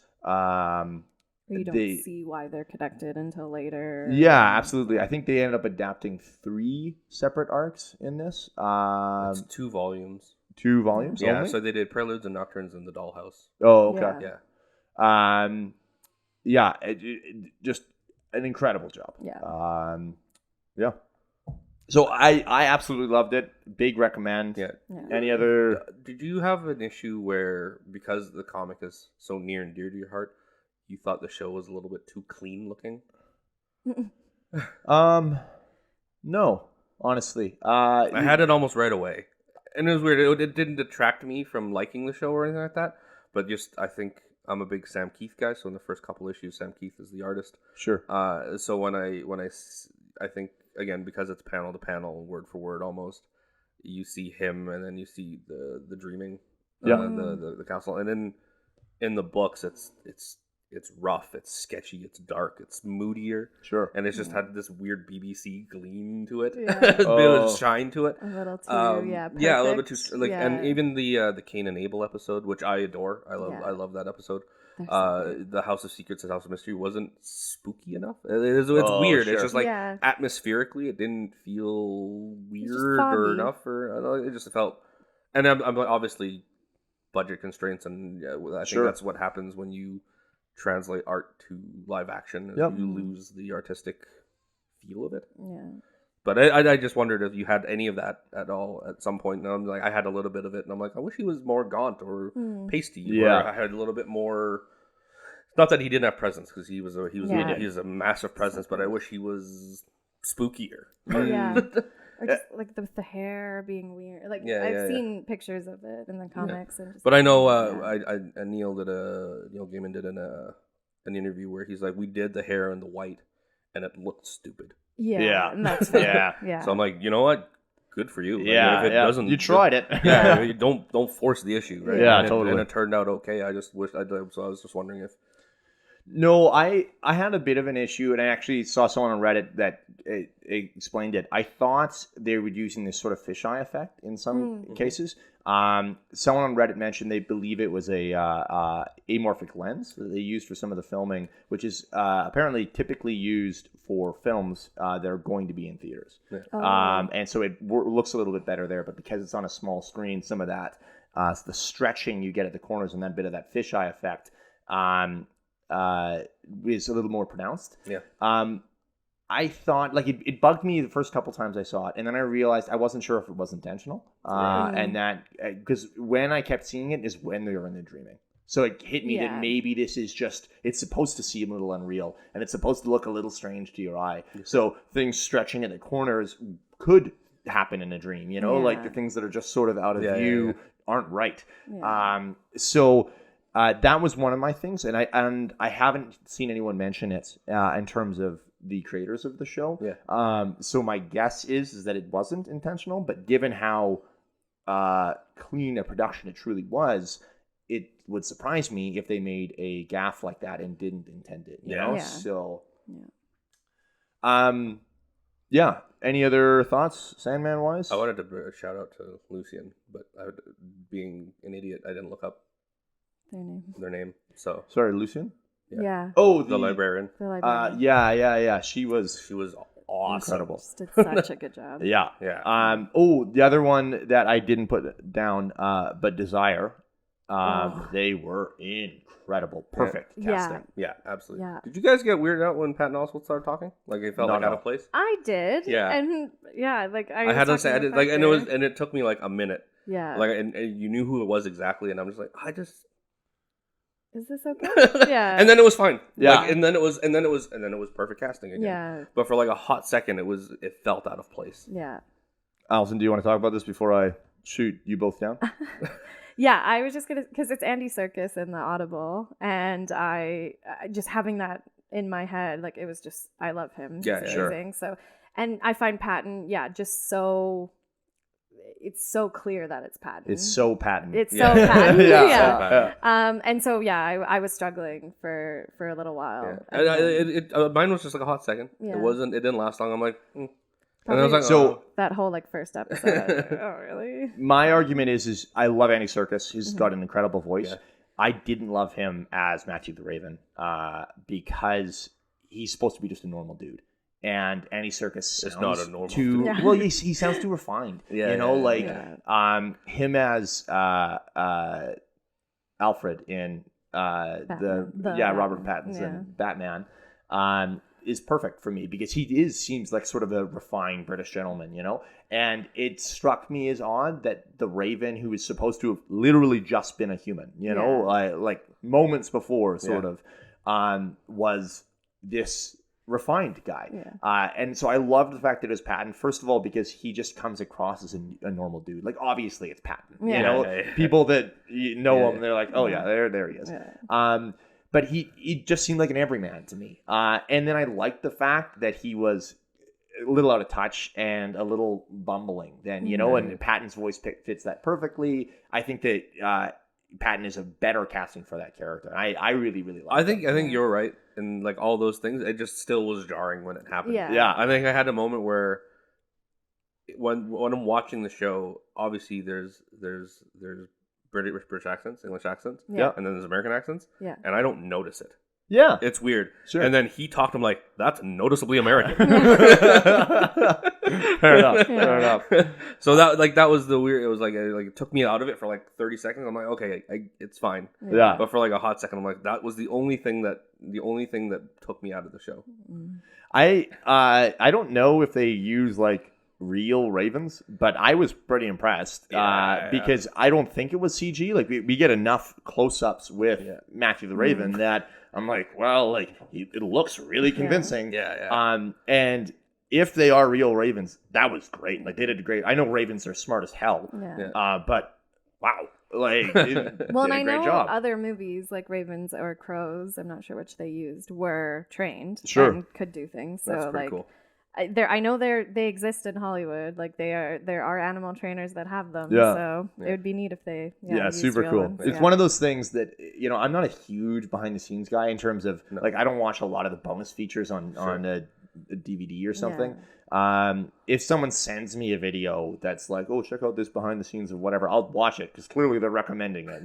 You don't see why they're connected until later. Yeah, absolutely. I think they ended up adapting 3 separate arcs in this. It's 2 volumes. 2 volumes? Yeah, only? So they did Preludes and Nocturnes in the Dollhouse. Oh, okay. Yeah. Yeah, just an incredible job. Yeah. Yeah. So I absolutely loved it. Big recommend. Yeah. Any other? Did you have an issue where, because the comic is so near and dear to your heart, you thought the show was a little bit too clean looking? No, honestly. I had it almost right away, and it was weird. It didn't detract me from liking the show or anything like that. But just, I think I'm a big Sam Keith guy, so in the first couple issues, Sam Keith is the artist. Sure. So when I think, again, because it's panel to panel, word for word almost, you see him and then you see the dreaming, the castle, and then in the books it's rough, it's sketchy, it's dark, it's moodier. Sure. And it's just had this weird BBC gleam to it, Yeah. shine to it. A little too, perfect. Yeah, a little bit too and even the Cain and Abel episode, which I adore. I love that episode. The House of Secrets and House of Mystery wasn't spooky enough. It's weird. Sure. It's just like atmospherically, it didn't feel weird or enough, or it just felt. And I'm obviously budget constraints, and I think that's what happens when you translate art to live action. You lose the artistic feel of it. Yeah. But I just wondered if you had any of that at all at some point. And I'm like, I had a little bit of it, and I'm like, I wish he was more gaunt or pasty. Yeah, or I had a little bit more. Not that he didn't have presence, because he was a massive presence, but I wish he was spookier. Yeah, or just like the hair being weird. Like I've seen pictures of it in the comics, and just but I know Neil Gaiman did an interview where he's like, we did the hair and the white, and it looked stupid. Yeah. And that's yeah. So I'm like, you know what? Good for you. Yeah. If it doesn't, you tried it. Yeah. You don't force the issue, right? Yeah, and totally. And it turned out okay. I just wish I did. So I was just wondering if. No, I had a bit of an issue, and I actually saw someone on Reddit that explained it. I thought they were using this sort of fisheye effect in some cases. Someone on Reddit mentioned they believe it was a amorphic lens that they used for some of the filming, which is apparently typically used for films that are going to be in theaters. Yeah. And so it looks a little bit better there, but because it's on a small screen, some of that, the stretching you get at the corners and that bit of that fisheye effect is a little more pronounced. Yeah. I thought, like, it bugged me the first couple times I saw it, and then I realized I wasn't sure if it was intentional. And that, because when I kept seeing it is when they were in the dreaming. So it hit me that maybe this is just, it's supposed to seem a little unreal, and it's supposed to look a little strange to your eye. So things stretching in the corners could happen in a dream, you know, like the things that are just sort of out of view aren't right. Yeah. So that was one of my things, and I haven't seen anyone mention it in terms of the creators of the show. Yeah. So my guess is that it wasn't intentional, but given how clean a production it truly was, it would surprise me if they made a gaffe like that and didn't intend it. You know? Yeah. So. Yeah. Any other thoughts, Sandman wise? I wanted to shout out to Lucian, but being an idiot, I didn't look up their name. So sorry, Lucian. Yeah. Oh, the librarian. The librarian. Yeah. She was awesome. awesome. Incredible. Just did such a good job. Yeah. Yeah. The other one that I didn't put down, but Desire. They were incredible. Perfect casting. Yeah, absolutely. Yeah. Did you guys get weirded out when Patton Oswalt started talking? Like it felt out of place? I did. Yeah. And like I had to say I did, like, and it it took me like a minute. Yeah. Like and you knew who it was exactly, and I'm just like, is this okay? Yeah. And then it was fine. Yeah. Like, and then it was perfect casting again. Yeah. But for like a hot second, it felt out of place. Yeah. Alison, do you want to talk about this before I shoot you both down? Yeah, I was just because it's Andy Serkis in the Audible, and I just having that in my head, like it was just I love him. Yeah, He's sure. amazing. So, and I find Patton, just so. It's so clear that it's Patton. It's so Patton. It's so Patton. Yeah. And so I was struggling for a little while. Yeah. Mine was just like a hot second. Yeah. It didn't last long. I'm like, And I was like, so that whole like first episode. Oh really? My argument is I love Andy Serkis. He's got an incredible voice. Yeah. I didn't love him as Matthew the Raven because he's supposed to be just a normal dude. And Andy Serkis sounds not a normal too dude. well. He sounds too refined. Him as Alfred in Robert Pattinson Batman is perfect for me because he seems like sort of a refined British gentleman, And it struck me as odd that the Raven, who is supposed to have literally just been a human, like moments before, sort of, was this refined guy. And so I loved the fact that it was Patton, first of all, because he just comes across as a normal dude. Like, obviously it's Patton. People that know him, they're like, oh yeah, there he is. But he just seemed like an everyman to me. And then I liked the fact that he was a little out of touch and a little bumbling then, and Patton's voice fits that perfectly. I think that Patton is a better casting for that character. I really, really like it. I think you're right. And like all those things, it just still was jarring when it happened. Yeah. I think I had a moment where when I'm watching the show, obviously there's British accents, English accents, and then there's American accents, and I don't notice it. Yeah, it's weird. Sure. And then he talked. I'm like, that's noticeably American. Fair enough. So that was the weird. It was like it took me out of it for like 30 seconds. I'm like, okay, it's fine. Yeah. But for like a hot second, I'm like, that was the only thing that took me out of the show. I don't know if they use like real ravens, but I was pretty impressed because I don't think it was CG. Like we get enough close-ups with Matthew the Raven that I'm like, well, like it looks really convincing. And if they are real ravens, that was great. Like they did great. I know ravens are smart as hell. But wow, like well, and I know job. Other movies like ravens or crows, I'm not sure which they used, were trained and could do things. So that's pretty like cool. I know they exist in Hollywood. Like there are animal trainers that have them. Yeah. So it would be neat if they used super real cool. ones. It's one of those things that I'm not a huge behind the scenes guy in terms of like I don't watch a lot of the bonus features on a DVD or something. If someone sends me a video that's like, oh, check out this behind the scenes of whatever, I'll watch it because clearly they're recommending it,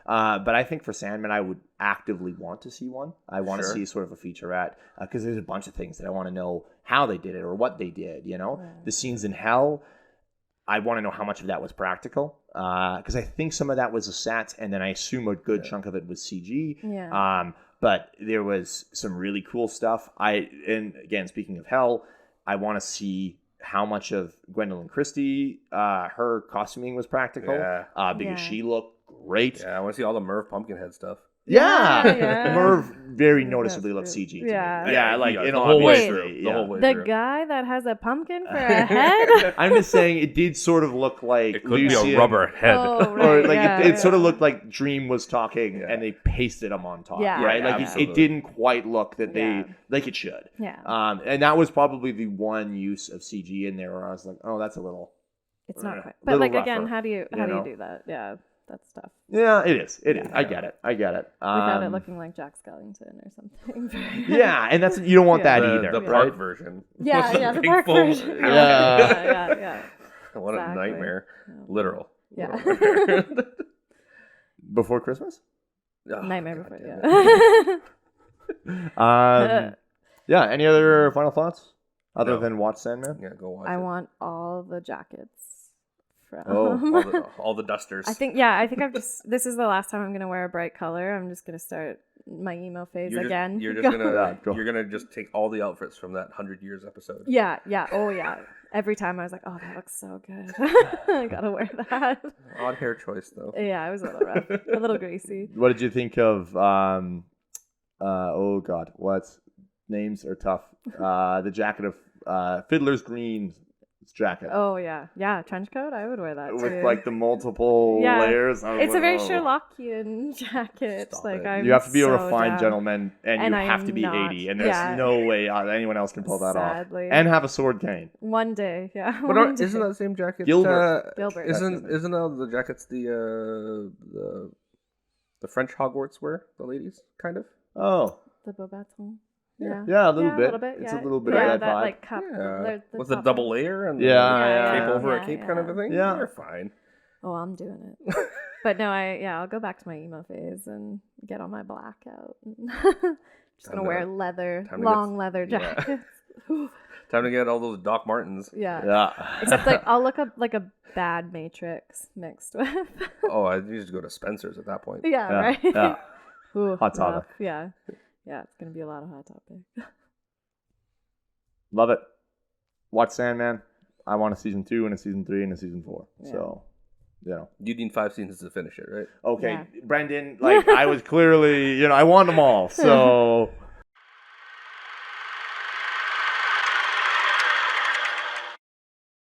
But I think for Sandman, I would actively want to see one. I want to see sort of a featurette because there's a bunch of things that I want to know how they did it or what they did, The scenes in hell, I want to know how much of that was practical because I think some of that was a set and then I assume a good chunk of it was CG. But there was some really cool stuff. And again, speaking of hell, I want to see how much of Gwendolyn Christie, her costuming was practical because she looked great. Yeah, I want to see all the Merv Pumpkinhead stuff. Merv very noticeably looks CG to me. Like in all honesty, the whole way the through. Guy that has a pumpkin for a head. I'm just saying it did sort of look like it could be a rubber head, or like it sort of looked like Dream was talking and they pasted him on top, right? Like it didn't quite look that they like it should. And that was probably the one use of CG in there where I was like, oh, that's a little. It's not quite, but like rougher, again, how do you do that? Yeah. That's tough. Yeah, it is. It is. I get it. Without it looking like Jack Skellington or something. And that's you don't want that either. The park version. The park version. What a nightmare. Literal. Yeah. Before Christmas? Nightmare Before. Any other final thoughts? Other than watch Sandman? Yeah, go watch I it. want all the jackets. All the dusters. I think this is the last time I'm gonna wear a bright color. I'm just gonna start my emo phase again. You're just gonna just take all the outfits from that 100 Years episode. Yeah. Oh yeah. Every time I was like, oh, that looks so good. I gotta wear that. Odd hair choice though. Yeah, it was a little rough, a little greasy. What did you think of? Oh God, what names are tough? The jacket of Fiddler's Green jacket. Oh yeah, trench coat. I would wear that too. With like the multiple layers. It's a very Sherlockian jacket. You have to be a refined gentleman, and you have to be 80, and there's no way anyone else can pull that off. And have a sword cane. One day, yeah. But isn't that the same jacket? Gilbert. Isn't the jackets the French Hogwarts wear? The ladies, kind of. Oh. The Beaubaton. Yeah, a little bit. It's a little bit of that vibe. Like cup. With a double layer and cape over a cape kind of a thing. Yeah, you're fine. Oh, I'm doing it. But no, I'll go back to my emo phase and get on my blackout. Just gonna wear long leather jackets. Time to get all those Doc Martens. Yeah. Except like I'll look up like a bad Matrix mixed with. Oh, I need to go to Spencer's at that point. Yeah. Right. Yeah. Ooh, hot topic. Yeah. Yeah, it's going to be a lot of hot topic. Love it. Watch Sandman. I want a season 2 and a season 3 and a season 4. Yeah. So, You need 5 seasons to finish it, right? Okay, Brendon, I was clearly, I want them all. So